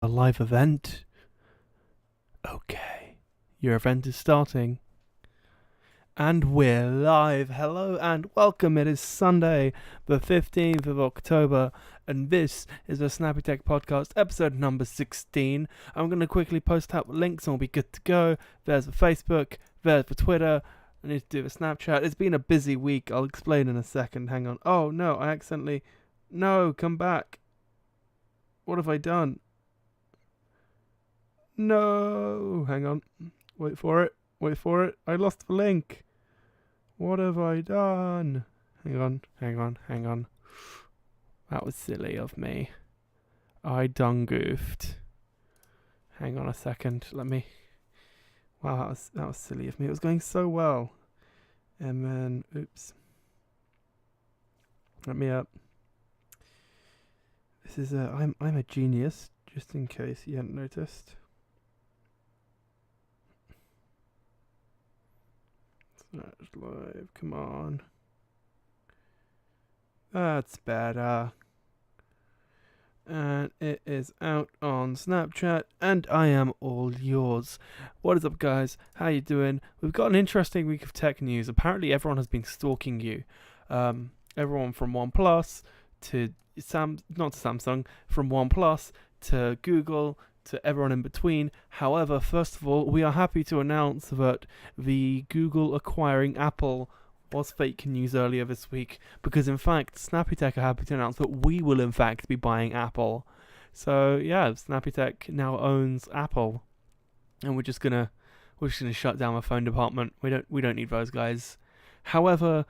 A live event? Okay. Your event is starting. And we're live. Hello and welcome. It is Sunday, the 15th of October, and this is the Snappy-Tech podcast, episode number 16. I'm going to quickly post out the links and we'll be good to go. There's the Facebook, there's the Twitter. I need to do the Snapchat. It's been a busy week. I'll explain in a second. Hang on. Oh, no, I accidentally... No, come back. What have I done? No. Hang on. Wait for it. I lost the link. What have I done? Hang on. That was silly of me. I done goofed. Hang on a second. Wow, that was silly of me. It was going so well. And then, oops. Let me up. This is I'm a genius, just in case you hadn't noticed. That's live. Come on. That's better. And it is out on Snapchat, and I am all yours. What is up, guys? How you doing? We've got an interesting week of tech news. Apparently, everyone has been stalking you. Everyone from Oneplus to not to Samsung, from Oneplus to Google, to everyone in between. However, first of all, we are happy to announce that the Google acquiring Apple was fake news earlier this week, because in fact, Snappy-Tech are happy to announce that we will in fact be buying Apple. So yeah, Snappy-Tech now owns Apple, and we're just gonna shut down the phone department. We don't need those guys. However,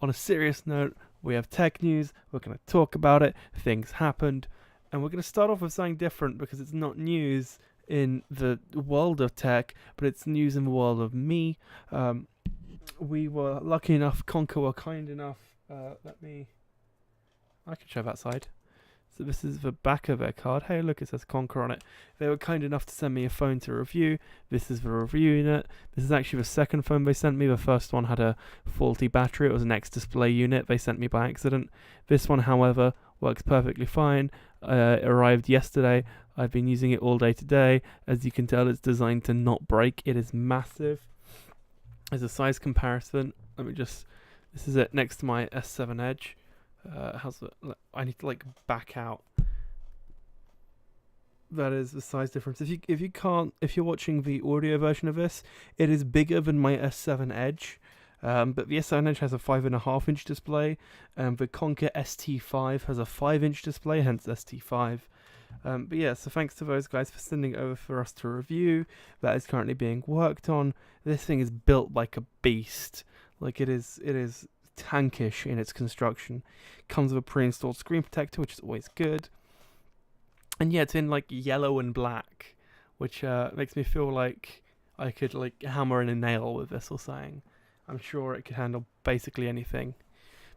on a serious note, we have tech news. We're gonna talk about it. Things happened. And we're going to start off with something different, because it's not news in the world of tech, but it's news in the world of me. We were lucky enough, Conker were kind enough, I can show that side. So this is the back of their card. Hey, look, it says Conker on it. They were kind enough to send me a phone to review. This is the review unit. This is actually the second phone they sent me. The first one had a faulty battery. It was an X-Display unit they sent me by accident. This one, however, works perfectly fine. It arrived yesterday. I've been using it all day today. As you can tell, it's designed to not break. It is massive. As a size comparison, this is it next to my S7 Edge. I need to back out. That is the size difference. If you're watching the audio version of this, it is bigger than my S7 Edge. But the S7 Edge has a 5.5-inch display, and the Conker ST5 has a 5-inch display, hence ST5. But yeah, so thanks to those guys for sending it over for us to review. That is currently being worked on. This thing is built like a beast. It is tankish in its construction. Comes with a pre-installed screen protector, which is always good. And yeah, it's in yellow and black, which makes me feel like I could hammer in a nail with this or something. I'm sure it could handle basically anything.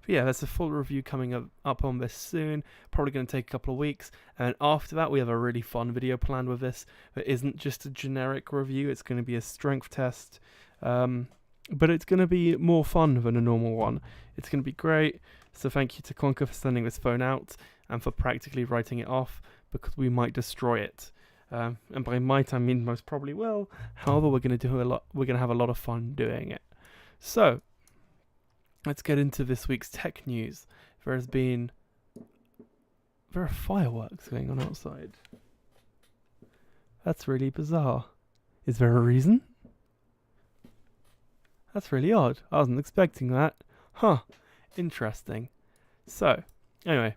But yeah, there's a full review coming up on this soon. Probably going to take a couple of weeks. And after that, we have a really fun video planned with this. That isn't just a generic review. It's going to be a strength test. But it's going to be more fun than a normal one. It's going to be great. So thank you to Conker for sending this phone out and for practically writing it off, because we might destroy it. And by might, I mean most probably will. However, we're going to have a lot of fun doing it. So, let's get into this week's tech news. There are fireworks going on outside. That's really bizarre. Is there a reason? That's really odd. I wasn't expecting that. Huh. Interesting. So, anyway.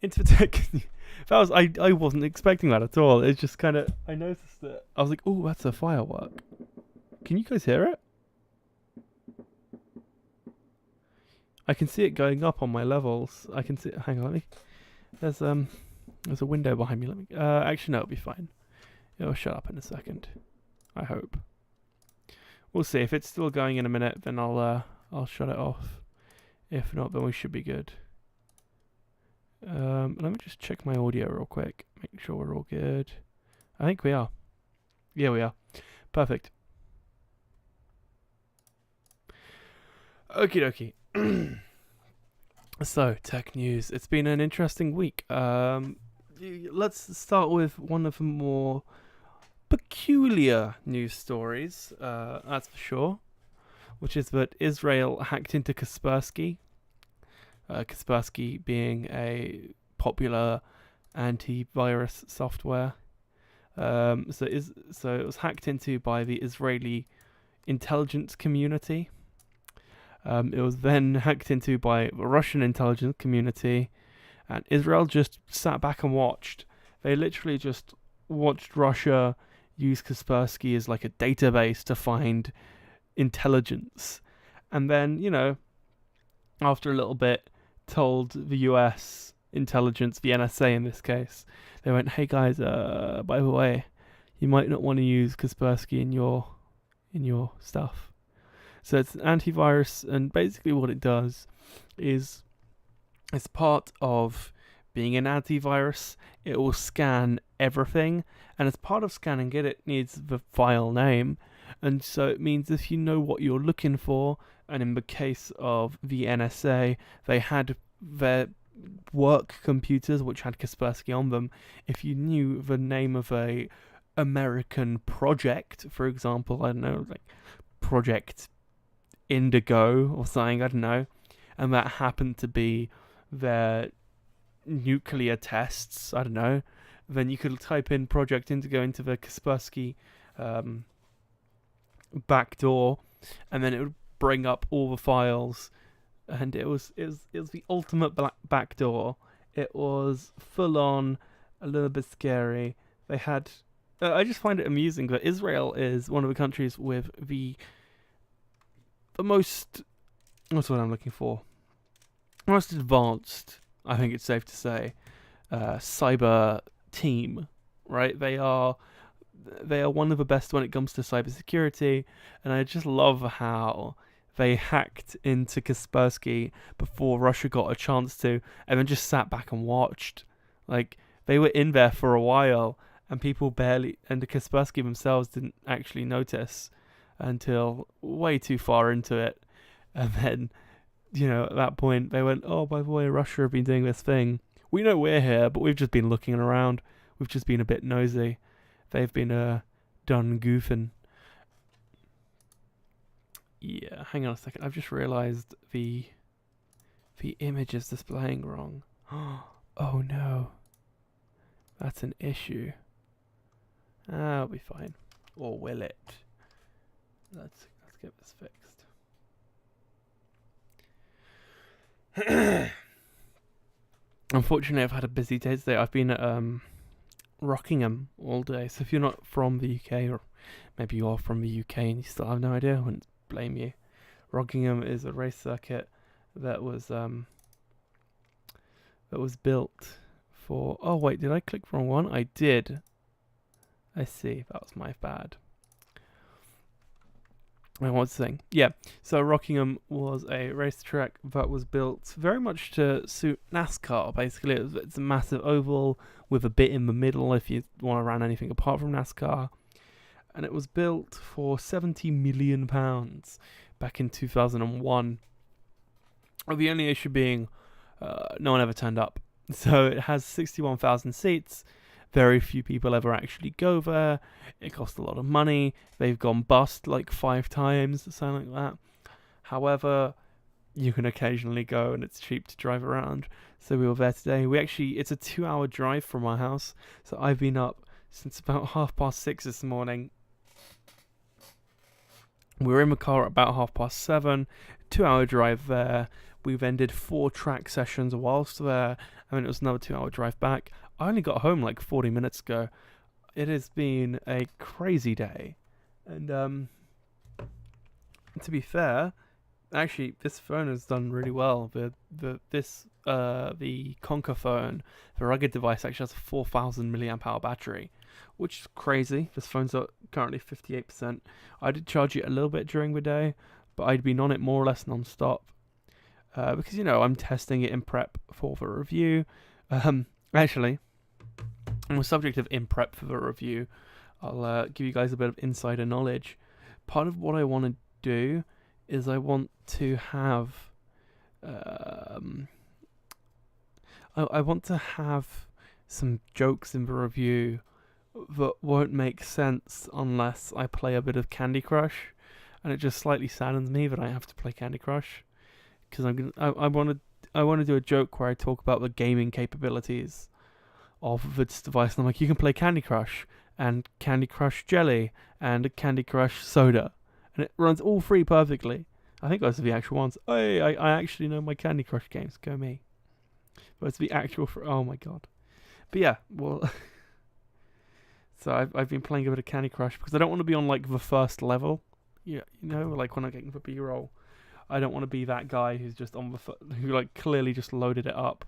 Into the tech news. I wasn't expecting that at all. It's just kind of, I noticed it. I was like, oh, that's a firework. Can you guys hear it? I can see it going up on my levels. I can see it. Hang on, there's a window behind me. Actually, no, it'll be fine. It'll shut up in a second. I hope. We'll see. If it's still going in a minute, then I'll shut it off. If not, then we should be good. Let me just check my audio real quick. Make sure we're all good. I think we are. Yeah, we are. Perfect. Okie dokie. So, tech news. It's been an interesting week. let's start with one of the more peculiar news stories, that's for sure, which is that Israel hacked into Kaspersky. Kaspersky being a popular antivirus software. So it was hacked into by the Israeli intelligence community. It was then hacked into by the Russian intelligence community, and Israel just sat back and watched. They literally just watched Russia use Kaspersky as like a database to find intelligence, and then, after a little bit, told the US intelligence, the NSA in this case, they went, "Hey guys, by the way, you might not want to use Kaspersky in your stuff." So it's an antivirus, and basically what it does is, as part of being an antivirus, it will scan everything, and as part of scanning it, it needs the file name, and so it means if you know what you're looking for, and in the case of the NSA, they had their work computers which had Kaspersky on them. If you knew the name of a American project, for example, I don't know, like Project Indigo or something, I don't know, and that happened to be their nuclear tests, I don't know, then you could type in Project Indigo into the Kaspersky backdoor, and then it would bring up all the files, and it was the ultimate backdoor. It was full on, a little bit scary. They had, I just find it amusing that Israel is one of the countries with the most, what's what I'm looking for? Most advanced, I think it's safe to say, cyber team, right? They are one of the best when it comes to cybersecurity, and I just love how they hacked into Kaspersky before Russia got a chance to, and then just sat back and watched. Like, they were in there for a while, and people barely, and the Kaspersky themselves didn't actually notice until way too far into it. And then, at that point, they went, "Oh, by the way, Russia have been doing this thing. We know we're here, but we've just been looking around. We've just been a bit nosy." They've been done goofing. Yeah, hang on a second. I've just realised the image is displaying wrong. Oh no. That's an issue. I'll be fine. Or will it? Let's get this fixed. Unfortunately, I've had a busy day today. I've been at Rockingham all day. So if you're not from the UK, or maybe you are from the UK and you still have no idea, I wouldn't blame you. Rockingham is a race circuit that was built for. Oh wait, did I click the wrong one? I did. I see. That was my bad. I was saying, yeah. So Rockingham was a racetrack that was built very much to suit NASCAR. Basically, it's a massive oval with a bit in the middle if you want to run anything apart from NASCAR. And it was built for £70 million back in 2001. The only issue being, no one ever turned up. So it has 61,000 seats. Very few people ever actually go there. It costs a lot of money. They've gone bust like 5 times, something like that. However, you can occasionally go and it's cheap to drive around. So we were there today. It's a 2-hour drive from our house. So I've been up since about 6:30 this morning. We were in the car at about 7:30. 2-hour drive there. We then did 4 track sessions whilst there. And then it was another 2-hour drive back. I only got home like 40 minutes ago. It has been a crazy day. And to be fair, actually this phone has done really well. The Conker phone, the rugged device, actually has a 4,000 milliamp hour battery, which is crazy. This phone's currently 58%. I did charge it a little bit during the day, but I'd been on it more or less non-stop. Because, I'm testing it in prep for the review. Actually, on the subject of in prep for the review, I'll give you guys a bit of insider knowledge. Part of what I want to do is I want to have I want to have some jokes in the review that won't make sense unless I play a bit of Candy Crush, and it just slightly saddens me that I have to play Candy Crush because I want to do a joke where I talk about the gaming capabilities of this device, and I'm like, you can play Candy Crush and Candy Crush Jelly and Candy Crush Soda, and it runs all three perfectly. I think those are the actual ones. Hey, I actually know my Candy Crush games. Go me. But it's the actual. Oh my god. But yeah, well. So I've been playing a bit of Candy Crush because I don't want to be on like the first level. Yeah, you know, like when I'm getting the B-roll, I don't want to be that guy who's just on the who like clearly just loaded it up.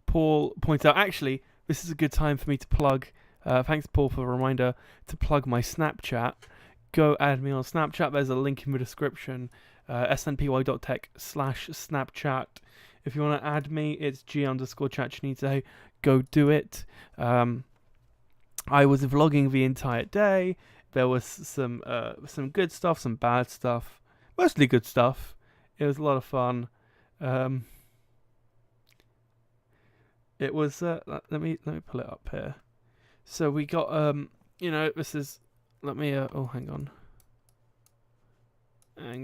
Paul points out, actually, this is a good time for me to plug. Thanks, Paul, for the reminder to plug my Snapchat. Go add me on Snapchat. There's a link in the description. snpy.tech/Snapchat. If you want to add me, it's G_Chatchinito. Go do it. I was vlogging the entire day. There was some good stuff, some bad stuff. Mostly good stuff. It was a lot of fun. It was let me pull it up here. So we got you know, this is let me oh hang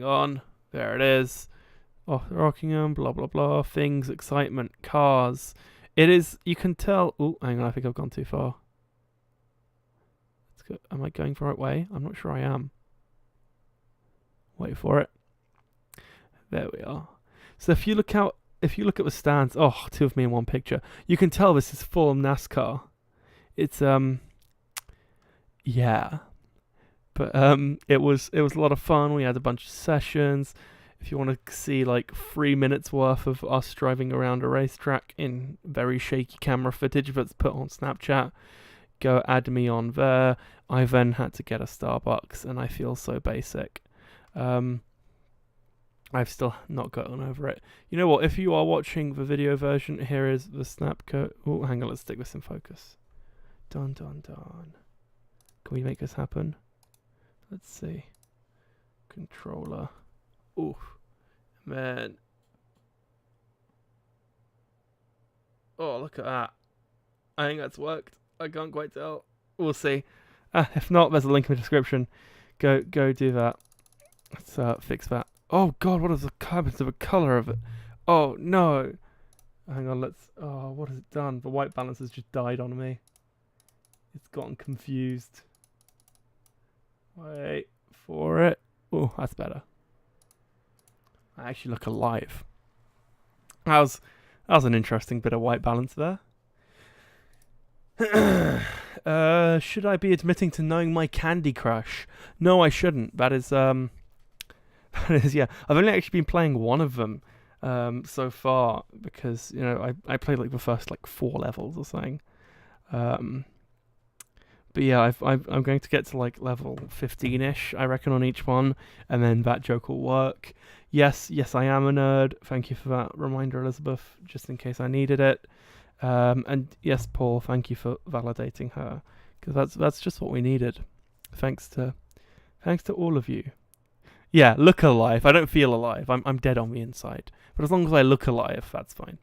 on. There it is. Oh, Rockingham, blah blah blah, things, excitement, cars. It is, you can tell. Oh, hang on, I think I've gone too far. Let's go. Am I going the right way? I'm not sure I am. Wait for it. There we are. So if you look at the stands, oh, two of me in one picture, you can tell this is full NASCAR. It's yeah. But it was a lot of fun. We had a bunch of sessions. If you want to see like 3 minutes worth of us driving around a racetrack in very shaky camera footage that's put on Snapchat, go add me on there. I then had to get a Starbucks, and I feel so basic. I've still not gotten over it. You know what? If you are watching the video version, here is the snap code. Oh, hang on. Let's stick this in focus. Dun dun dun. Can we make this happen? Let's see. Controller. Oof. Man. Oh, look at that. I think that's worked. I can't quite tell. We'll see. If not, there's a link in the description. Go do that. Let's fix that. Oh god, what is the colour of it? Oh no. Hang on, let's... Oh, what has it done? The white balance has just died on me. It's gotten confused. Wait for it. Oh, that's better. I actually look alive. That was an interesting bit of white balance there. Should I be admitting to knowing my Candy Crush? No, I shouldn't. That is yeah. I've only actually been playing one of them so far because, you know, I played like the first like 4 levels or something. But yeah, I'm going to get to like level 15-ish, I reckon, on each one, and then that joke will work. Yes, I am a nerd. Thank you for that reminder, Elizabeth, just in case I needed it. And yes, Paul, thank you for validating her, because that's just what we needed. Thanks to all of you. Yeah, look alive. I don't feel alive. I'm dead on the inside. But as long as I look alive, that's fine.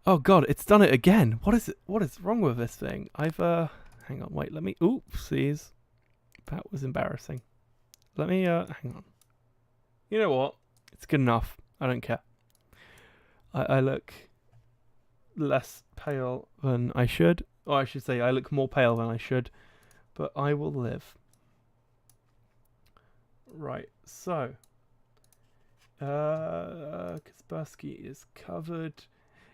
Oh god, it's done it again. What is wrong with this thing? Hang on, wait, let me... Oopsies. That was embarrassing. Let me, hang on. You know what? It's good enough. I don't care. I look less pale than I should. Or I should say, I look more pale than I should. But I will live. Right, so. Kaspersky is covered.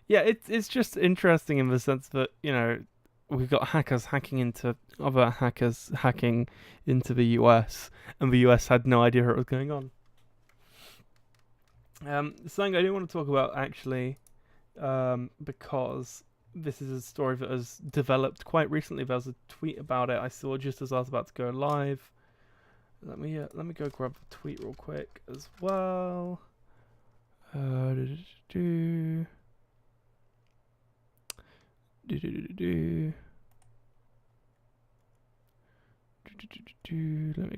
Yeah, it's just interesting in the sense that, you know, we've got hackers hacking into other hackers hacking into the US, and the US had no idea what was going on. Something I do want to talk about actually, because this is a story that has developed quite recently. There was a tweet about it I saw just as I was about to go live. Let me go grab the tweet real quick as well. Let me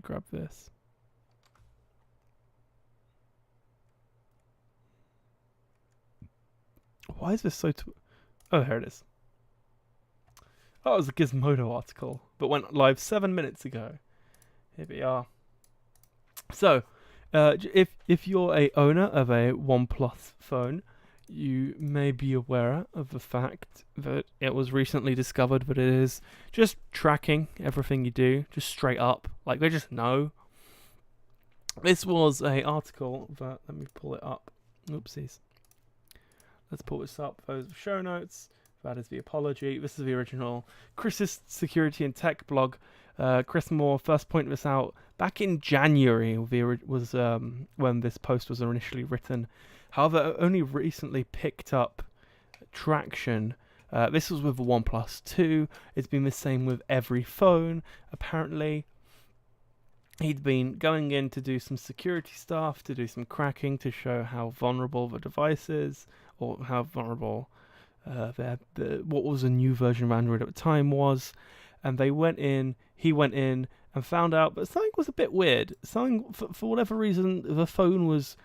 grab this. Why is this so... Oh, here it is. Oh, it was a Gizmodo article, but went live 7 minutes ago. Here we are. So, if you're a owner of a OnePlus phone, you may be aware of the fact that it was recently discovered that it is just tracking everything you do, just straight up. Like, they just know. This was a article that, let me pull it up. Oopsies. Let's pull this up. Those are show notes. That is the apology. This is the original Chris's Security and Tech blog. Chris Moore first pointed this out back in January, was when this post was initially written. However, it only recently picked up traction. This was with the OnePlus 2. It's been the same with every phone, apparently. He'd been going in to do some security stuff, to do some cracking, to show how vulnerable the device is, or how vulnerable what was a new version of Android at the time was. And he went in and found out that something was a bit weird. Something, for whatever reason, the phone was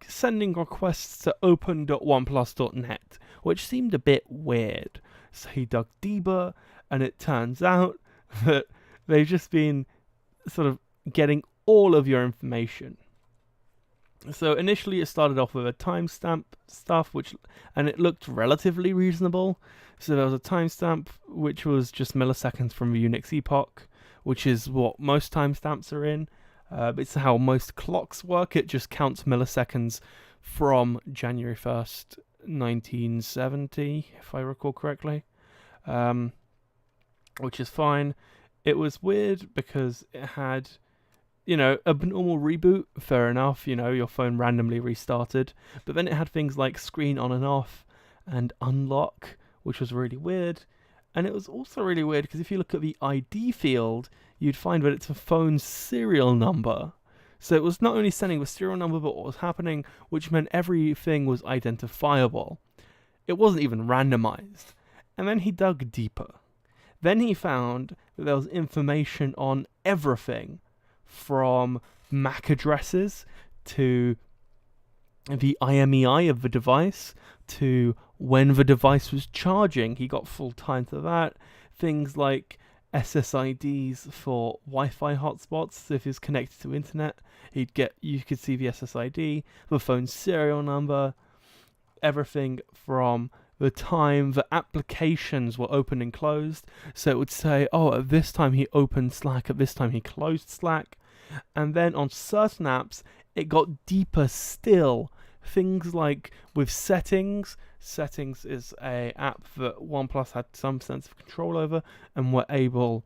sending requests to open.oneplus.net, which seemed a bit weird. So he dug deeper, and it turns out that they've just been sort of getting all of your information. So initially it started off with a timestamp stuff, and it looked relatively reasonable. So there was a timestamp which was just milliseconds from the Unix epoch, which is what most timestamps are in. It's how most clocks work. It just counts milliseconds from January 1st, 1970, if I recall correctly, which is fine. It was weird because it had, abnormal reboot, fair enough, your phone randomly restarted, but then it had things like screen on and off and unlock, which was really weird. And it was also really weird because if you look at the ID field, you'd find that it's a phone's serial number. So it was not only sending the serial number, but what was happening, which meant everything was identifiable. It wasn't even randomized. And then he dug deeper. Then he found that there was information on everything, from MAC addresses to the IMEI of the device to when the device was charging. He got full time to that. Things like SSIDs for Wi-Fi hotspots. So if it's connected to internet, you could see the SSID, the phone serial number, everything from the time the applications were open and closed. So it would say, at this time he opened Slack, at this time he closed Slack. And then on certain apps, it got deeper still. Things like with settings. Settings is a app that OnePlus had some sense of control over, and were able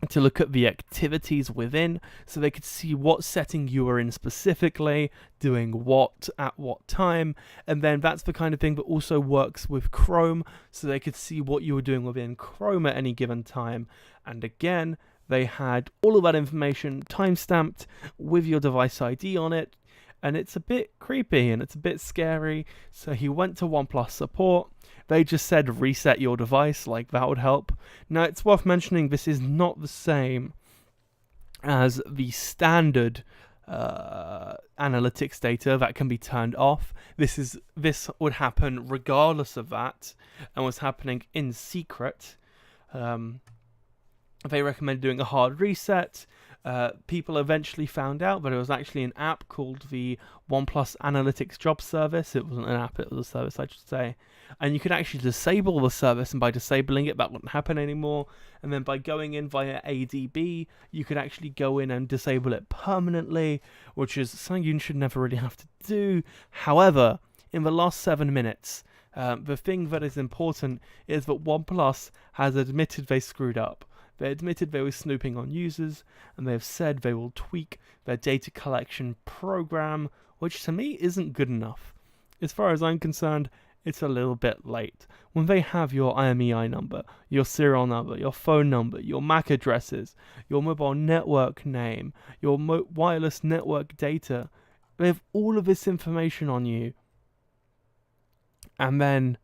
to look at the activities within, so they could see what setting you were in specifically, doing what at what time. And then that's the kind of thing that also works with Chrome, so they could see what you were doing within Chrome at any given time. And again, they had all of that information timestamped with your device ID on it, and it's a bit creepy and it's a bit scary. So he went to OnePlus support. They just said reset your device, like that would help. Now it's worth mentioning this is not the same as the standard analytics data that can be turned off. This would happen regardless of that, and was happening in secret. They recommended doing a hard reset. People eventually found out that it was actually an app called the OnePlus Analytics Job Service. It wasn't an app, it was a service, I should say. And you could actually disable the service, and by disabling it, that wouldn't happen anymore. And then by going in via ADB, you could actually go in and disable it permanently, which is something you should never really have to do. However, in the last 7 minutes, the thing that is important is that OnePlus has admitted they screwed up. They admitted they were snooping on users, and they have said they will tweak their data collection program, which to me isn't good enough. As far as I'm concerned, it's a little bit late. When they have your IMEI number, your serial number, your phone number, your MAC addresses, your mobile network name, your wireless network data, they have all of this information on you, and then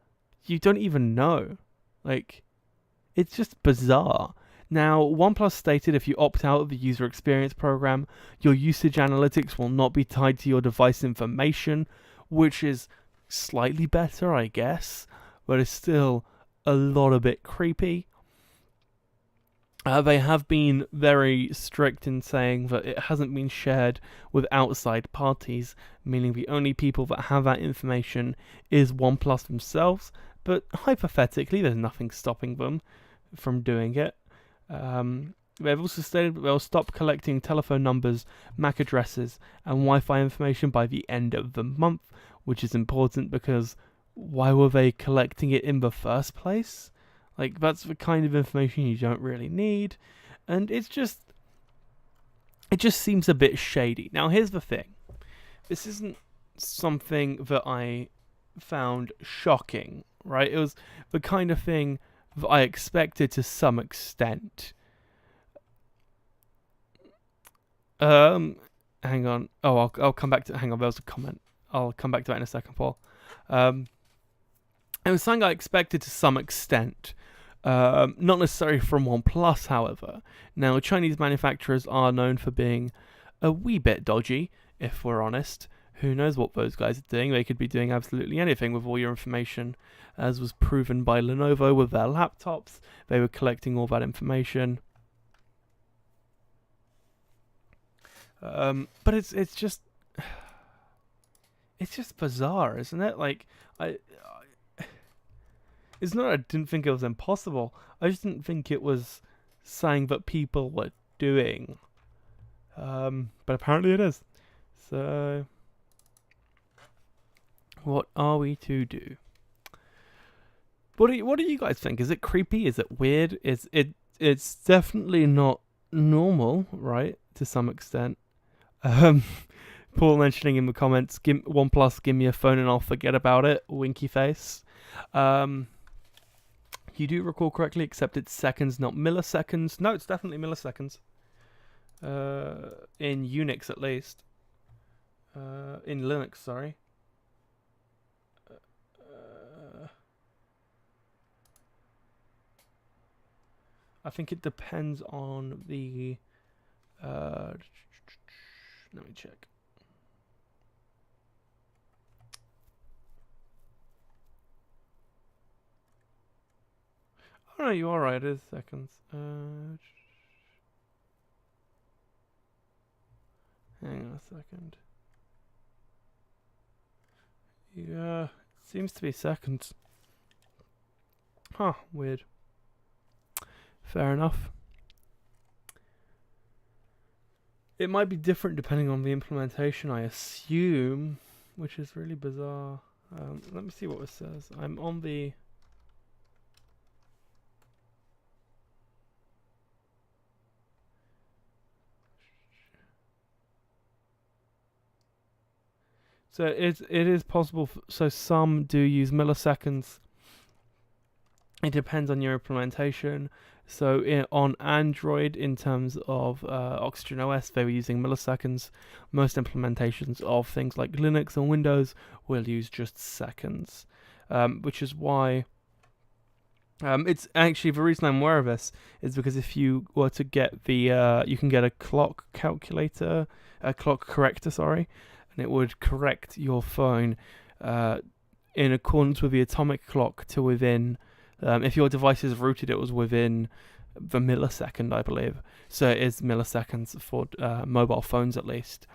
you don't even know. It's just bizarre. Now, OnePlus stated if you opt out of the user experience program, your usage analytics will not be tied to your device information, which is slightly better, I guess, but it's still a lot a bit creepy. They have been very strict in saying that it hasn't been shared with outside parties, meaning the only people that have that information is OnePlus themselves, but hypothetically there's nothing stopping them from doing it. They've also stated that they'll stop collecting telephone numbers, MAC addresses, and Wi-Fi information by the end of the month, which is important because why were they collecting it in the first place? Like, that's the kind of information you don't really need, and it just seems a bit shady. Now, here's the thing. This isn't something that I found shocking, right? It was the kind of thing that I expected to some extent. Hang on. Oh, I'll come back to. Hang on. There was a comment. I'll come back to that in a second, Paul. It was something I expected to some extent. Not necessarily from OnePlus, however. Now, Chinese manufacturers are known for being a wee bit dodgy, if we're honest. Who knows what those guys are doing? They could be doing absolutely anything with all your information, as was proven by Lenovo with their laptops. They were collecting all that information. But it's just bizarre, isn't it? Like, it's not that I didn't think it was impossible. I just didn't think it was something that people were doing. But apparently it is. So, what are we to do? What do you guys think? Is it creepy? Is it weird? It's definitely not normal, right? To some extent. Paul mentioning in the comments, OnePlus, give me a phone and I'll forget about it. Winky face. You do recall correctly, except it's seconds, not milliseconds. No, it's definitely milliseconds. In Unix, at least. In Linux, sorry. I think it depends on the... let me check. Oh no, you are right, it is seconds. Hang on a second. Yeah, it seems to be seconds. Huh, weird. Fair enough. It might be different depending on the implementation, I assume, which is really bizarre. Let me see what this says. I'm on the... So it is possible. So some do use milliseconds. It depends on your implementation. So on Android, in terms of Oxygen OS, they were using milliseconds. Most implementations of things like Linux and Windows will use just seconds, which is why it's actually, the reason I'm aware of this is because if you were to get the you can get a clock calculator, a clock corrector, sorry, and it would correct your phone in accordance with the atomic clock to within. If your device is rooted, it was within the millisecond, I believe. So it is milliseconds for mobile phones, at least.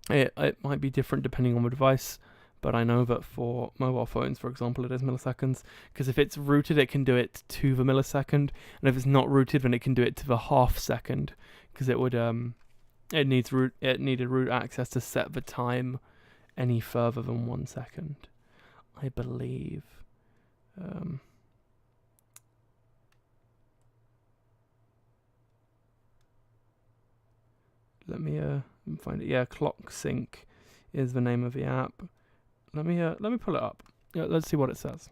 It might be different depending on the device, but I know that for mobile phones, for example, it is milliseconds. Because if it's rooted, it can do it to the millisecond, and if it's not rooted, then it can do it to the half second. Because it would it needed root access to set the time any further than 1 second, I believe. Let me find it. Yeah, Clock Sync is the name of the app. Let me pull it up. Yeah, let's see what it says.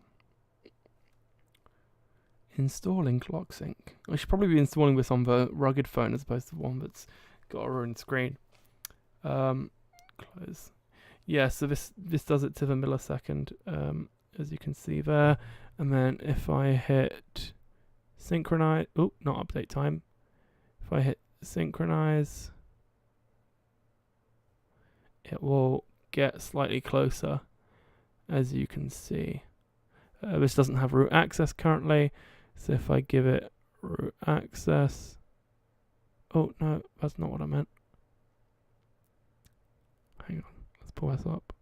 Installing Clock Sync. I should probably be installing this on the rugged phone as opposed to one that's got a ruined screen. Close. Yeah, so this does it to the millisecond, as you can see there. And then if I hit synchronize, not update time. If I hit synchronize, it will get slightly closer. as you can see. This doesn't have root access currently, so if I give it root access... Oh, no, that's not what I meant. Hang on, let's pull this up.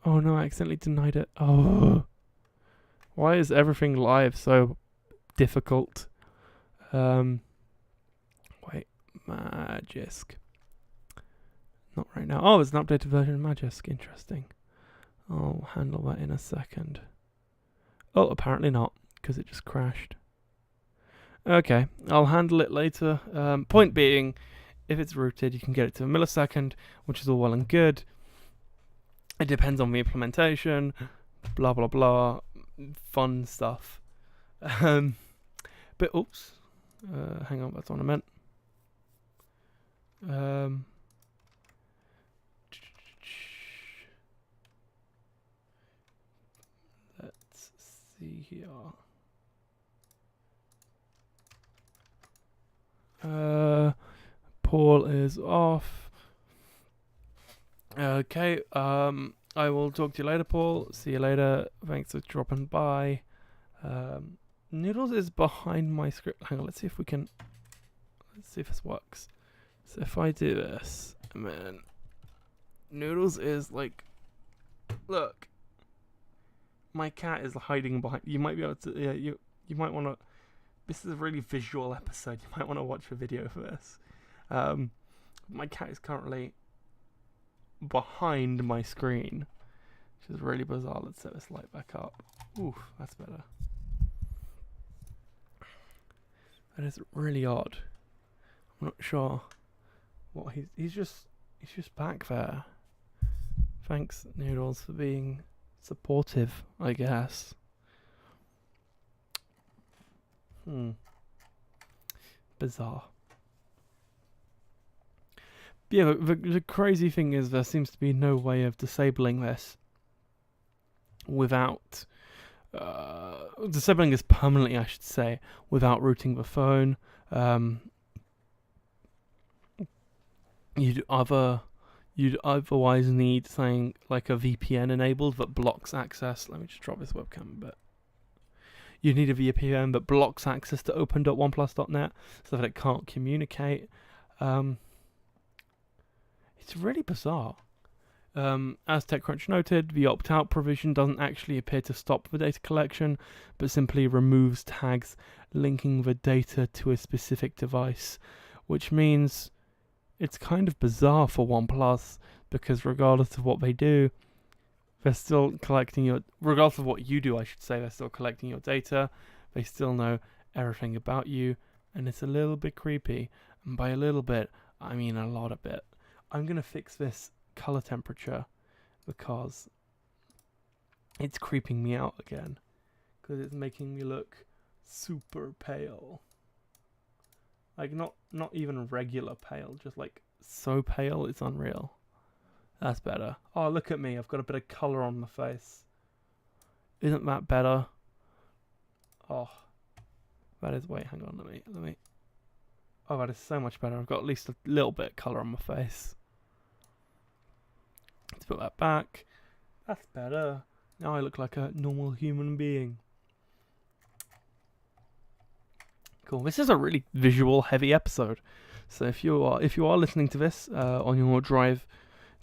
Oh no, I accidentally denied it. Oh, why is everything live so difficult? Wait, Magisk. Not right now. Oh, it's an updated version of Magisk. Interesting. I'll handle that in a second. Oh, apparently not, because it just crashed. Okay, I'll handle it later. Point being, if it's rooted, you can get it to a millisecond, which is all well and good. It depends on the implementation, blah blah blah, fun stuff. But oops, hang on, that's what I meant. Let's see here. Paul is off. Okay, I will talk to you later, Paul. See you later. Thanks for dropping by. Noodles is behind my script. Hang on, let's see if this works. So if I do this, and then Noodles is like, look, my cat is hiding behind. You might be able to, yeah, you might want to. This is a really visual episode. You might want to watch a video for this. My cat is currently behind my screen, which is really bizarre. Let's set this light back up. Ooh, that's better. That is really odd. I'm not sure what he's just back there. Thanks, Noodles, for being supportive, I guess. Bizarre. Yeah, the crazy thing is there seems to be no way of disabling this without... disabling this permanently, I should say, without rooting the phone. You'd otherwise need something like a VPN enabled that blocks access. Let me just drop this webcam a bit. You need a VPN that blocks access to open.oneplus.net so that it can't communicate. It's really bizarre. As TechCrunch noted, the opt-out provision doesn't actually appear to stop the data collection, but simply removes tags linking the data to a specific device, which means it's kind of bizarre for OnePlus, because regardless of what they do, they're still collecting your... Regardless of what you do, I should say, they're still collecting your data. They still know everything about you, and it's a little bit creepy. And by a little bit, I mean a lot of it. I'm going to fix this color temperature because it's creeping me out again, because it's making me look super pale. Like not even regular pale, just like so pale it's unreal. That's better. Oh, look at me, I've got a bit of color on my face. Isn't that better? Oh, that is... Wait, hang on, let me. Oh, that is so much better. I've got at least a little bit of color on my face. Let's put that back. That's better. Now I look like a normal human being. Cool. This is a really visual heavy episode. So if you are listening to this on your drive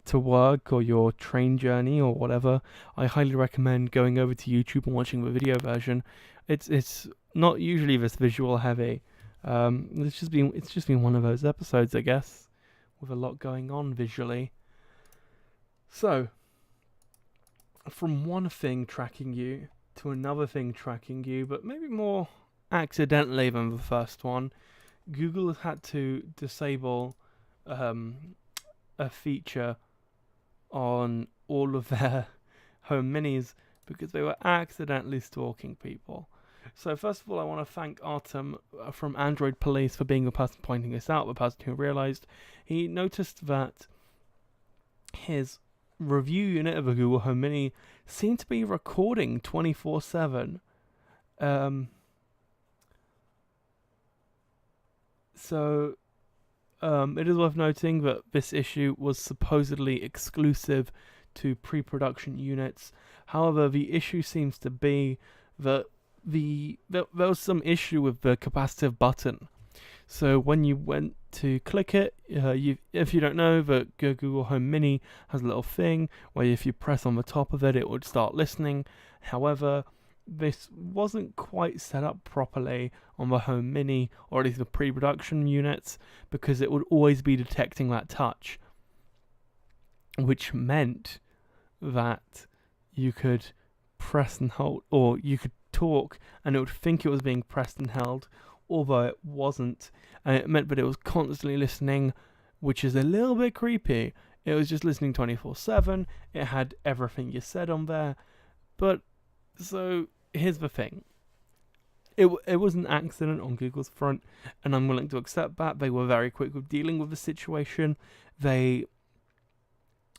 to work or your train journey or whatever, I highly recommend going over to YouTube and watching the video version. It's not usually this visual heavy. It's just been one of those episodes, I guess, with a lot going on visually. So, from one thing tracking you to another thing tracking you, but maybe more accidentally than the first one, Google has had to disable a feature on all of their home minis because they were accidentally stalking people. So first of all, I want to thank Artem from Android Police for being the person pointing this out, the person who realized. He noticed that his review unit of a Google Home Mini seemed to be recording 24/7. So it is worth noting that this issue was supposedly exclusive to pre-production units. However, the issue seems to be that there was some issue with the capacitive button. So when you went to click it, if you don't know, the Google Home Mini has a little thing where if you press on the top of it, it would start listening. However, this wasn't quite set up properly on the Home Mini, or at least the pre-production units, because it would always be detecting that touch, which meant that you could press and hold, or you could talk and it would think it was being pressed and held, although it wasn't, and it meant that it was constantly listening, which is a little bit creepy. It was just listening 24/7. It had everything you said on there. But so here's the thing. It was an accident on Google's front, and I'm willing to accept that. They were very quick with dealing with the situation. They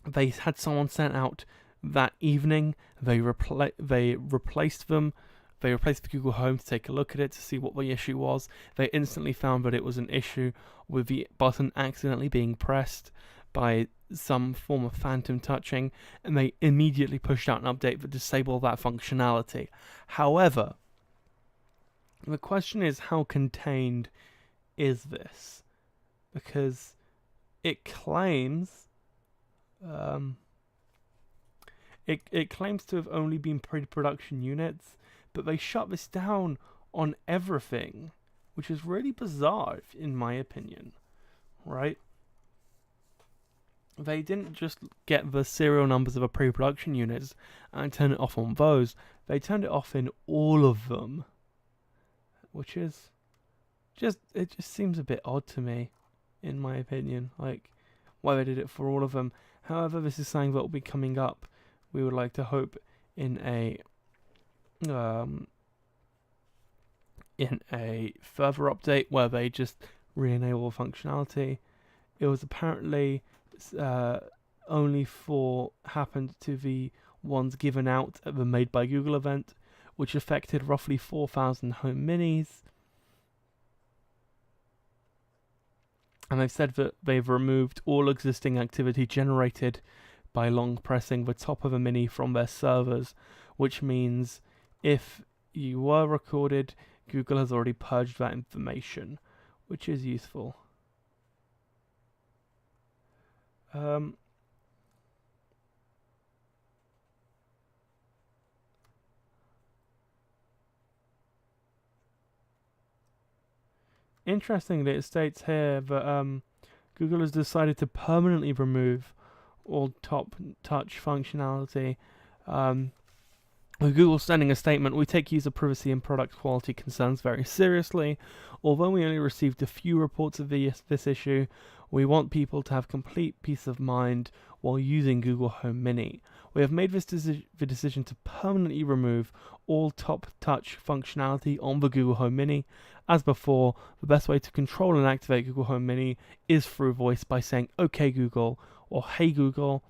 had someone sent out that evening. They replaced them. They replaced the Google Home to take a look at it to see what the issue was. They instantly found that it was an issue with the button accidentally being pressed by some form of phantom touching, and they immediately pushed out an update that disabled that functionality. However, the question is, how contained is this? Because it claims it claims to have only been pre-production units, but they shut this down on everything, which is really bizarre in my opinion, right? They didn't just get the serial numbers of the pre-production units and turn it off on those. They turned it off in all of them, which is it just seems a bit odd to me, in my opinion, like why they did it for all of them. However, this is something that will be coming up. We would like to hope in a further update where they just re-enable functionality. It was apparently only happened to the ones given out at the Made by Google event, which affected roughly 4,000 Home Minis. And they've said that they've removed all existing activity generated by long pressing the top of a Mini from their servers, which means if you were recorded, Google has already purged that information, which is useful. Interestingly, it states here that Google has decided to permanently remove all top touch functionality. With Google sending a statement, we take user privacy and product quality concerns very seriously. Although we only received a few reports of this issue, we want people to have complete peace of mind while using Google Home Mini. We have made the decision to permanently remove all top touch functionality on the Google Home Mini. As before, the best way to control and activate Google Home Mini is through voice by saying "OK Google" or "Hey Google,"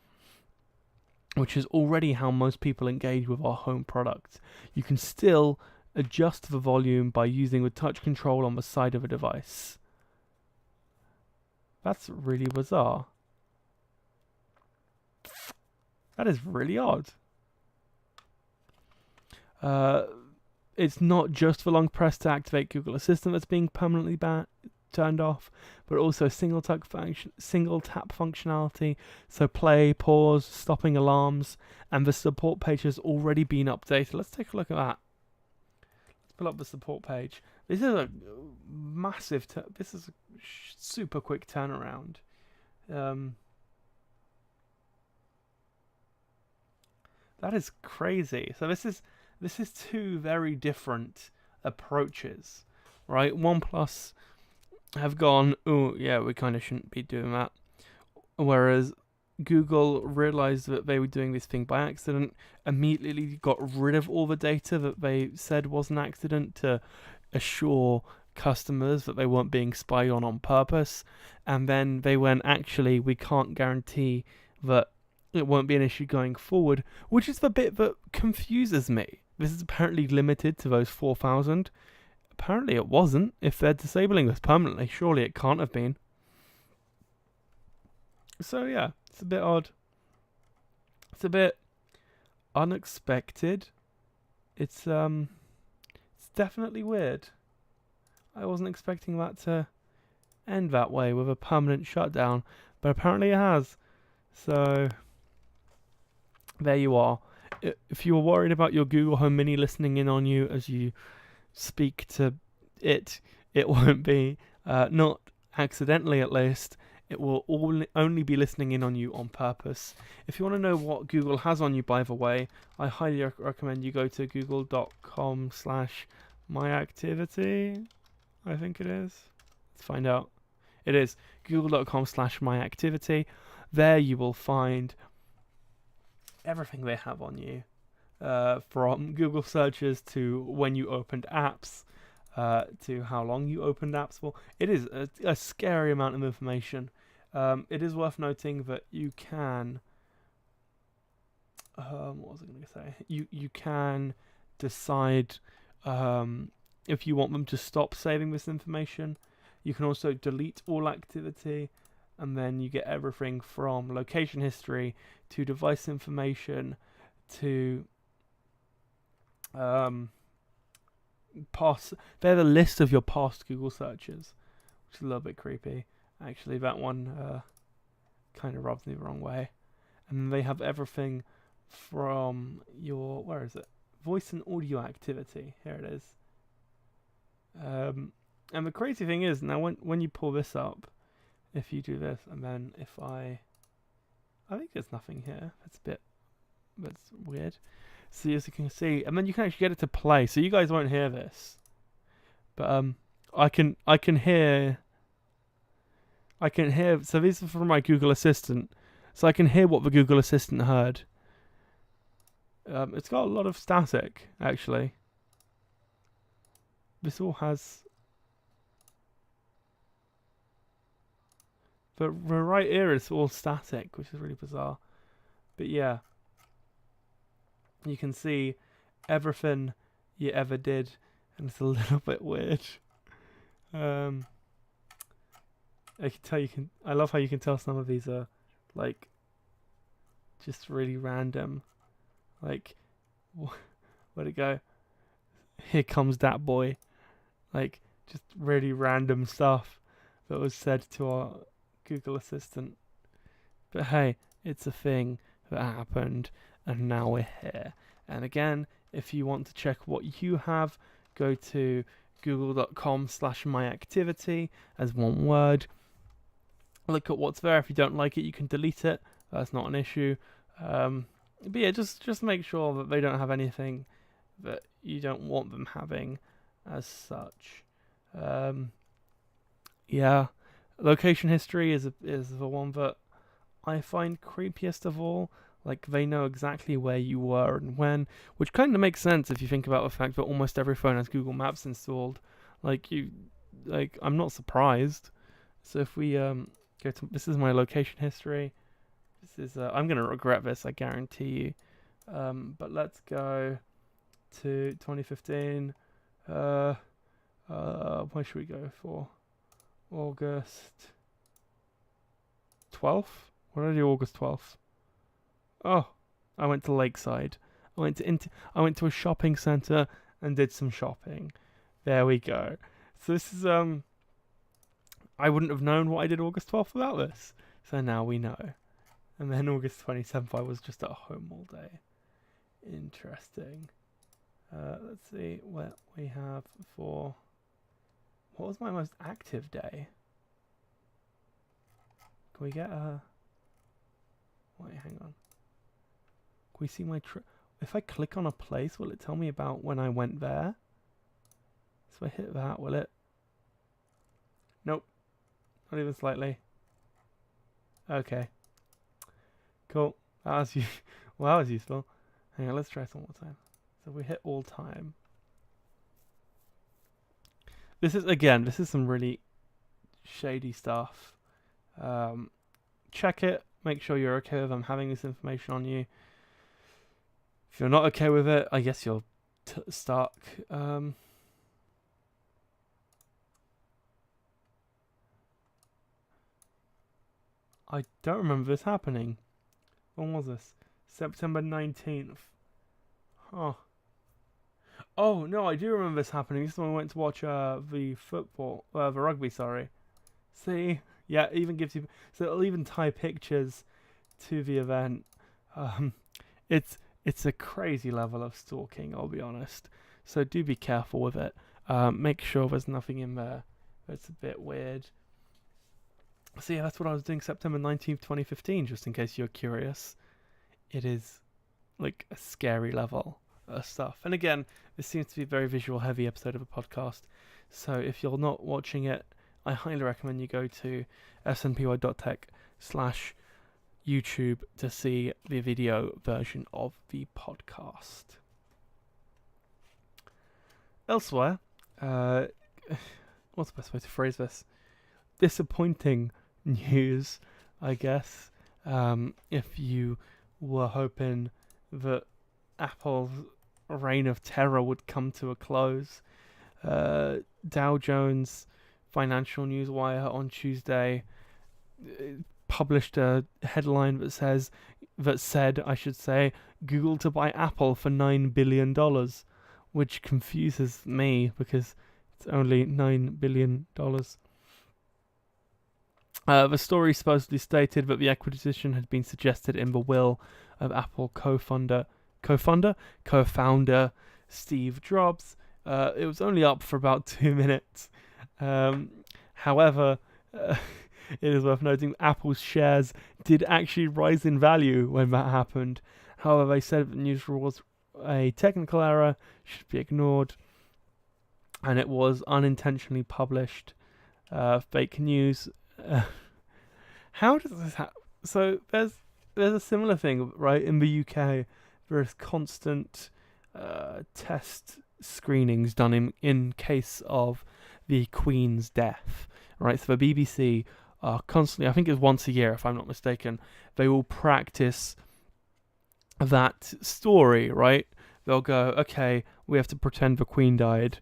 which is already how most people engage with our home products. You can still adjust the volume by using the touch control on the side of a device. That's really bizarre. That is really odd. It's not just for long press to activate Google Assistant that's being permanently turned off, but also single tap functionality, so play, pause, stopping alarms, and the support page has already been updated. Let's take a look at that. Let's pull up the support page. This is a massive, this is a super quick turnaround. That is crazy. So this is two very different approaches, right? Oneplus have gone, oh yeah, we kind of shouldn't be doing that. Whereas Google realized that they were doing this thing by accident, immediately got rid of all the data that they said was an accident to assure customers that they weren't being spied on purpose. And then they went, actually, we can't guarantee that it won't be an issue going forward, which is the bit that confuses me. This is apparently limited to those 4,000. Apparently it wasn't. If they're disabling this permanently, surely it can't have been. So yeah, it's a bit odd. It's a bit unexpected. It's definitely weird. I wasn't expecting that to end that way with a permanent shutdown, but apparently it has. So there you are. If you were worried about your Google Home Mini listening in on you as you speak to it, it won't be. Not accidentally, at least. It will only be listening in on you on purpose. If you want to know what Google has on you, by the way, I highly recommend you go to google.com/myactivity. I think it is. Let's find out. It is google.com/myactivity. There you will find everything they have on you, from Google searches to when you opened apps, to how long you opened apps for. It is a scary amount of information. It is worth noting that you can. What was I going to say? You can decide if you want them to stop saving this information. You can also delete all activity, and then you get everything from location history to device information to past. They're the list of your past Google searches, which is a little bit creepy. Actually, that one kind of rubs me the wrong way. And then they have everything from your, where is it? Voice and audio activity. Here it is. And the crazy thing is, now when you pull this up, if you do this, and then if I think there's nothing here. That's weird. See, as you can see, and then you can actually get it to play. So you guys won't hear this, but I can hear. So these are from my Google Assistant, so I can hear what the Google Assistant heard. It's got a lot of static, actually. This all has. The right ear is all static, which is really bizarre. But yeah, you can see everything you ever did, and it's a little bit weird. I can tell I love how you can tell some of these are like just really random. Like, where'd it go? Here comes that boy. Like, just really random stuff that was said to our Google Assistant. But hey, it's a thing that happened, and now we're here. And again, if you want to check what you have, go to google.com/myactivity as one word. Look at what's there. If you don't like it, you can delete it. That's not an issue. But yeah, just make sure that they don't have anything that you don't want them having as such. Yeah, location history is the one that I find creepiest of all. Like, they know exactly where you were and when, which kind of makes sense if you think about the fact that almost every phone has Google Maps installed. I'm not surprised. So if we go to, this is my location history. This is I'm gonna regret this, I guarantee you. But let's go to 2015. Where should we go for? August 12th? What did I do August 12th? Oh, I went to Lakeside. I went to a shopping centre and did some shopping. There we go. So this is I wouldn't have known what I did August 12th without this. So now we know. And then August 27th I was just at home all day. Interesting. Let's see what we have for. What was my most active day? Can we get a. Wait, hang on. Can we see my trip? If I click on a place, will it tell me about when I went there? So I hit that, will it? Nope. Not even slightly. Okay. Cool. That was useful. Hang on, let's try some more time. So we hit all time. This is some really shady stuff. Check it. Make sure you're okay with them having this information on you. If you're not okay with it, I guess you're stuck. I don't remember this happening. When was this? September 19th. Huh. Oh, no, I do remember this happening. This is when I went to watch the rugby, sorry. See? Yeah, it even gives you... So it'll even tie pictures to the event. Um, it's a crazy level of stalking, I'll be honest. So do be careful with it. Make sure there's nothing in there that's a bit weird. So yeah, that's what I was doing September 19th, 2015, just in case you're curious. It is like a scary level of stuff. And again, this seems to be a very visual heavy episode of a podcast. So if you're not watching it, I highly recommend you go to snpy.tech/YouTube to see the video version of the podcast. Elsewhere, what's the best way to phrase this? Disappointing news, I guess. If you were hoping that Apple's reign of terror would come to a close, Dow Jones Financial Newswire on Tuesday published a headline that said, Google to buy Apple for $9 billion, which confuses me because it's only $9 billion. The story supposedly stated that the acquisition had been suggested in the will of Apple co-founder Steve Jobs. It was only up for about 2 minutes. However, it is worth noting Apple's shares did actually rise in value when that happened. However, they said the news was a technical error, should be ignored, and it was unintentionally published. Fake news. How does this happen? So there's a similar thing, right? In the UK, there's constant test screenings done in case of the Queen's death, right? So the BBC are constantly, I think it's once a year if I'm not mistaken, they will practice that story, right? They'll go, okay, we have to pretend the Queen died.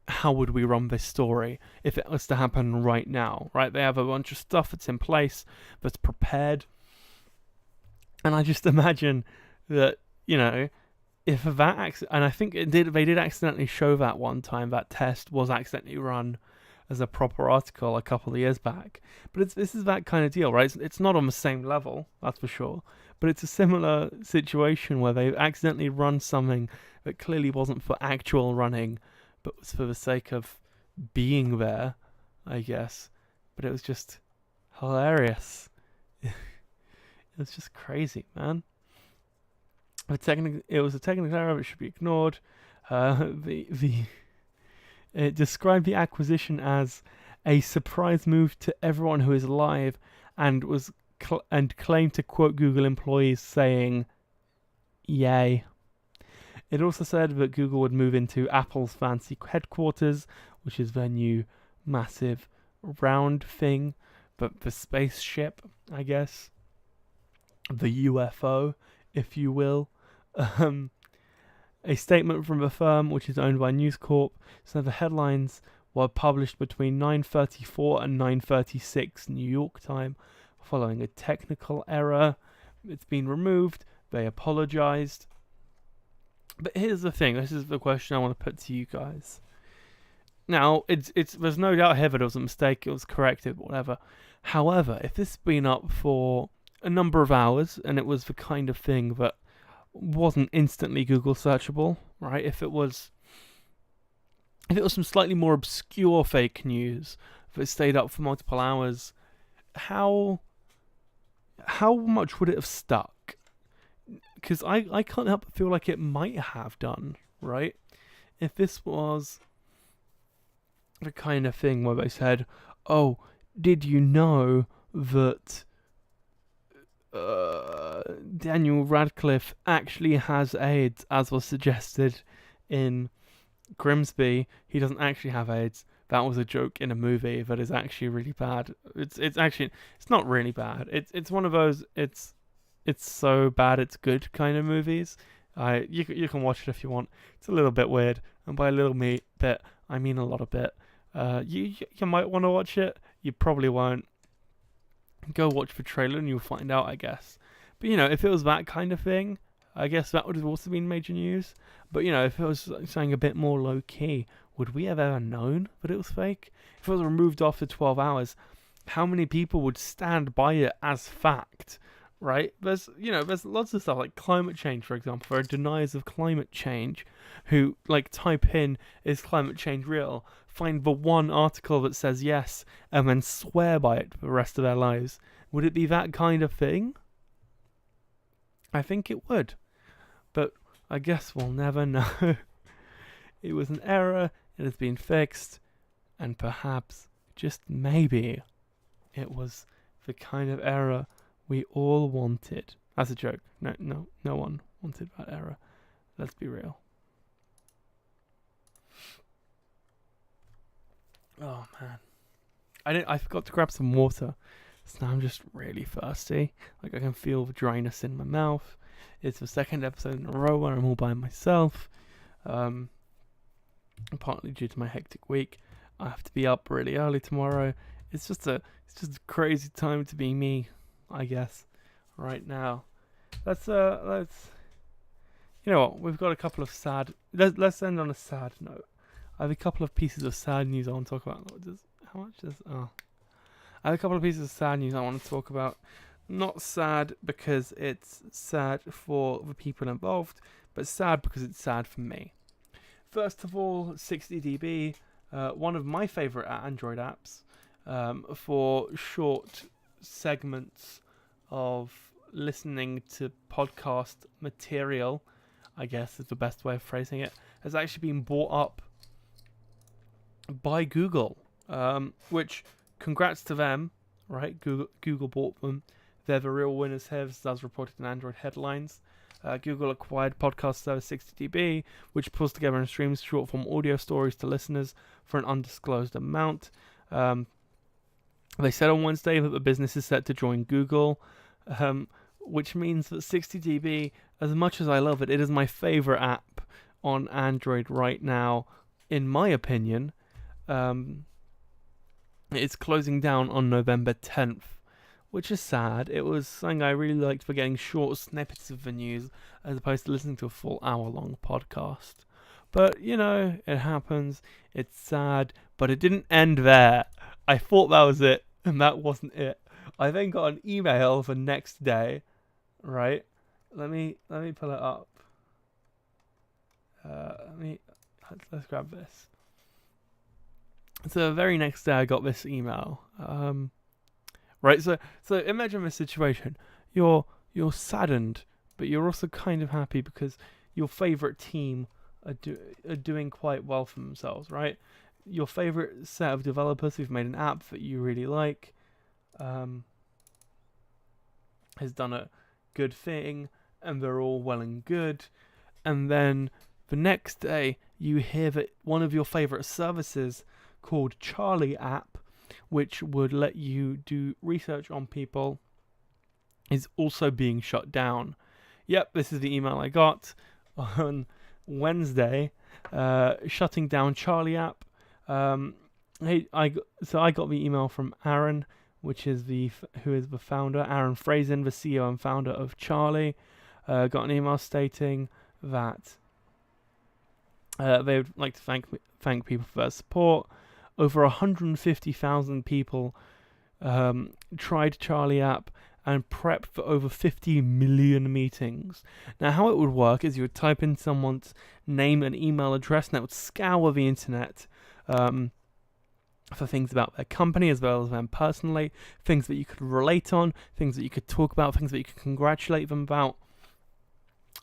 How would we run this story if it was to happen right now, right? They have a bunch of stuff that's in place, that's prepared. And I just imagine that, if that and I think they did accidentally show that one time, that test was accidentally run as a proper article a couple of years back. But this is that kind of deal, right? It's not on the same level, that's for sure. But it's a similar situation where they've accidentally run something that clearly wasn't for actual running, but was for the sake of being there, I guess. But it was just hilarious. It was just crazy, man. It was a technical error. It should be ignored. It described the acquisition as a surprise move to everyone who is alive, and claimed to quote Google employees saying, "Yay." It also said that Google would move into Apple's fancy headquarters, which is their new massive round thing, but the spaceship, I guess, the UFO, if you will. A statement from the firm, which is owned by News Corp, said the headlines were published between 9:34 and 9:36 New York time, following a technical error. It's been removed. They apologized. But here's the thing. This is the question I want to put to you guys. Now, there's no doubt here that it was a mistake. It was corrected, whatever. However, if this has been up for a number of hours and it was the kind of thing that wasn't instantly Google searchable, right? If it was some slightly more obscure fake news that stayed up for multiple hours, how much would it have stuck? Because I can't help but feel like it might have done, right? If this was the kind of thing where they said, "Oh, did you know that Daniel Radcliffe actually has AIDS, as was suggested in Grimsby? He doesn't actually have AIDS. That was a joke in a movie that is actually really bad." It's not really bad. It's one of those it's so bad it's good kind of movies. You can watch it if you want. It's a little bit weird, and by a little bit I mean a lot of bit. You might want to watch it. You probably won't. Go watch the trailer and you'll find out, I guess. But if it was that kind of thing, I guess that would have also been major news. But if it was something a bit more low key, would we have ever known that it was fake? If it was removed after 12 hours, how many people would stand by it as fact? Right? There's lots of stuff like climate change, for example. There are deniers of climate change who type in, is climate change real? Find the one article that says yes and then swear by it for the rest of their lives. Would it be that kind of thing? I think it would. But I guess we'll never know. It was an error, it has been fixed, and perhaps, just maybe, it was the kind of error we all wanted. That's a joke. No one wanted that error. Let's be real. Oh man, I forgot to grab some water, so now I'm just really thirsty. I can feel the dryness in my mouth. It's the second episode in a row where I'm all by myself. Partly due to my hectic week. I have to be up really early tomorrow. It's just a crazy time to be me, I guess, right now. Let's you know what? We've got a couple of sad. Let's end on a sad note. I have a couple of pieces of sad news I want to talk about. I have a couple of pieces of sad news I want to talk about. Not sad because it's sad for the people involved, but sad because it's sad for me. First of all, 60dB, one of my favorite Android apps for short segments of listening to podcast material, I guess is the best way of phrasing it, has actually been bought up by Google, which congrats to them, right? Google bought them. They're the real winners here, as reported in Android headlines. Google acquired podcast service 60dB, which pulls together and streams short-form audio stories to listeners for an undisclosed amount. They said on Wednesday that the business is set to join Google, which means that 60dB, as much as I love it, it is my favorite app on Android right now, in my opinion. It's closing down on November 10th. Which is sad. It was something I really liked for getting short snippets of the news as opposed to listening to a full hour-long podcast. But, it happens. It's sad. But it didn't end there. I thought that was it, and that wasn't it. I then got an email the next day, right? Let me pull it up. Let's grab this. So the very next day I got this email. Right, so imagine this situation. You're saddened, but you're also kind of happy because your favorite team are doing quite well for themselves, right? Your favorite set of developers who've made an app that you really like has done a good thing, and they're all well and good. And then the next day, you hear that one of your favorite services called Charlie app, which would let you do research on people, is also being shut down. Yep, this is the email I got on Wednesday, shutting down Charlie app. I got the email from Aaron, who is the founder, Aaron Frazen, the CEO and founder of Charlie. Got an email stating that they would like to thank people for their support. Over 150,000 people tried Charlie app and prepped for over 50 million meetings. Now, how it would work is you would type in someone's name and email address, and it would scour the internet for things about their company as well as them personally, things that you could relate on, things that you could talk about, things that you could congratulate them about.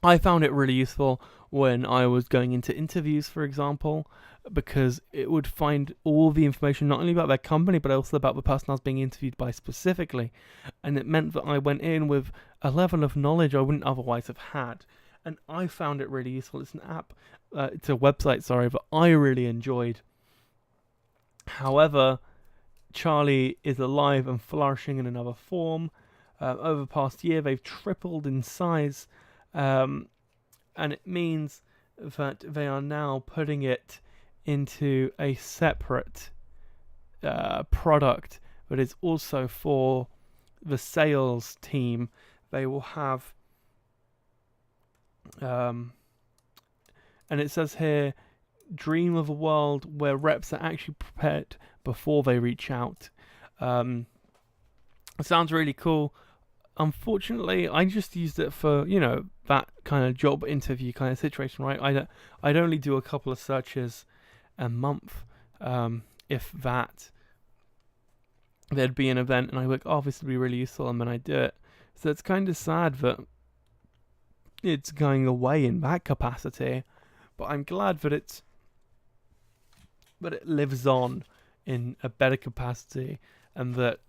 I found it really useful when I was going into interviews, for example, because it would find all the information not only about their company but also about the person I was being interviewed by specifically, and it meant that I went in with a level of knowledge I wouldn't otherwise have had, and I found it really useful. It's an app, it's a website, that I really enjoyed. However, Charlie is alive and flourishing in another form. Over the past year, they've tripled in size, and it means that they are now putting it into a separate product that is also for the sales team, they will have, and it says here, dream of a world where reps are actually prepared before they reach out. It sounds really cool. Unfortunately, I just used it for, that kind of job interview kind of situation, right? I'd only do a couple of searches a month, if that. There'd be an event and I'd be like, oh, this would be really useful, and then I'd do it. So it's kind of sad that it's going away in that capacity, but I'm glad that it lives on in a better capacity, and that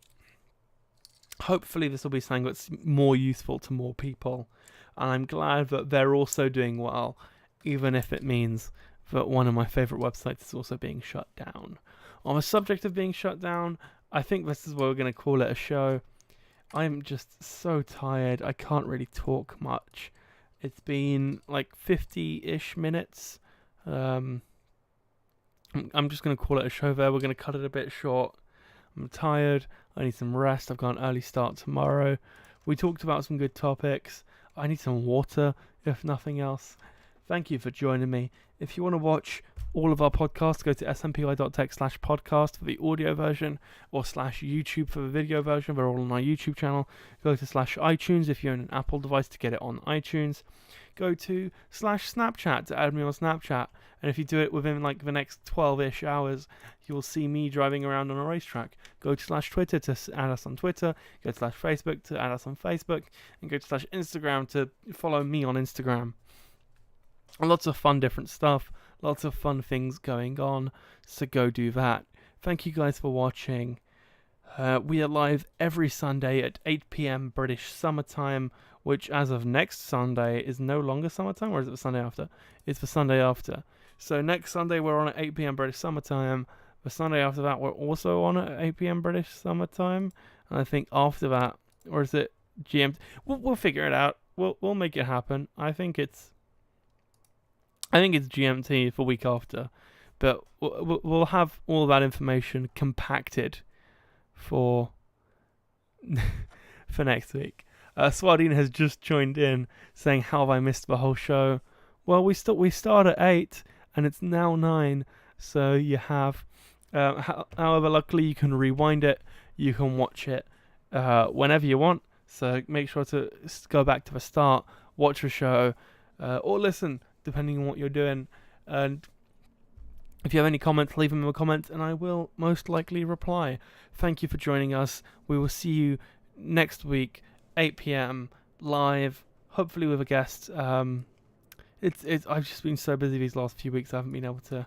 hopefully this will be something that's more useful to more people. And I'm glad that they're also doing well, even if it means that one of my favourite websites is also being shut down. On the subject of being shut down, I think this is what we're going to call it a show. I'm just so tired. I can't really talk much. It's been like 50-ish minutes. I'm just going to call it a show there. We're going to cut it a bit short. I'm tired. I need some rest. I've got an early start tomorrow. We talked about some good topics. I need some water, if nothing else. Thank you for joining me. If you want to watch all of our podcasts, go to smpy.tech/podcast for the audio version, or /YouTube for the video version. They're all on our YouTube channel. Go to /iTunes if you own an Apple device to get it on iTunes. Go to /Snapchat to add me on Snapchat. And if you do it within like the next 12-ish hours, you'll see me driving around on a racetrack. Go to /Twitter to add us on Twitter. Go to /Facebook to add us on Facebook. And go to /Instagram to follow me on Instagram. And lots of fun different stuff. Lots of fun things going on. So go do that. Thank you guys for watching. We are live every Sunday at 8 p.m. British summertime, which as of next Sunday is no longer summertime, or is it the Sunday after? It's the Sunday after. So next Sunday we're on at 8 p.m. British summertime. The Sunday after that we're also on at 8 p.m. British summertime. And I think after that, or is it GMT? We'll figure it out. We'll make it happen. I think it's GMT for week after, but we'll have all that information compacted for for next week. Swadine has just joined in saying, how have I missed the whole show? Well, we start at 8 and it's now 9, so you have, however, luckily you can rewind it, you can watch it whenever you want, so make sure to go back to the start, watch the show, or listen, depending on what you're doing. And if you have any comments, leave them in the comments and I will most likely reply. Thank you for joining us. We will see you next week, 8 p.m. live, hopefully with a guest. I've just been so busy these last few weeks, I haven't been able to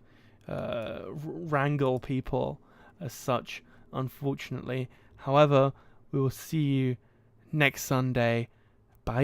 wrangle people as such, unfortunately. However, we will see you next Sunday. Bye.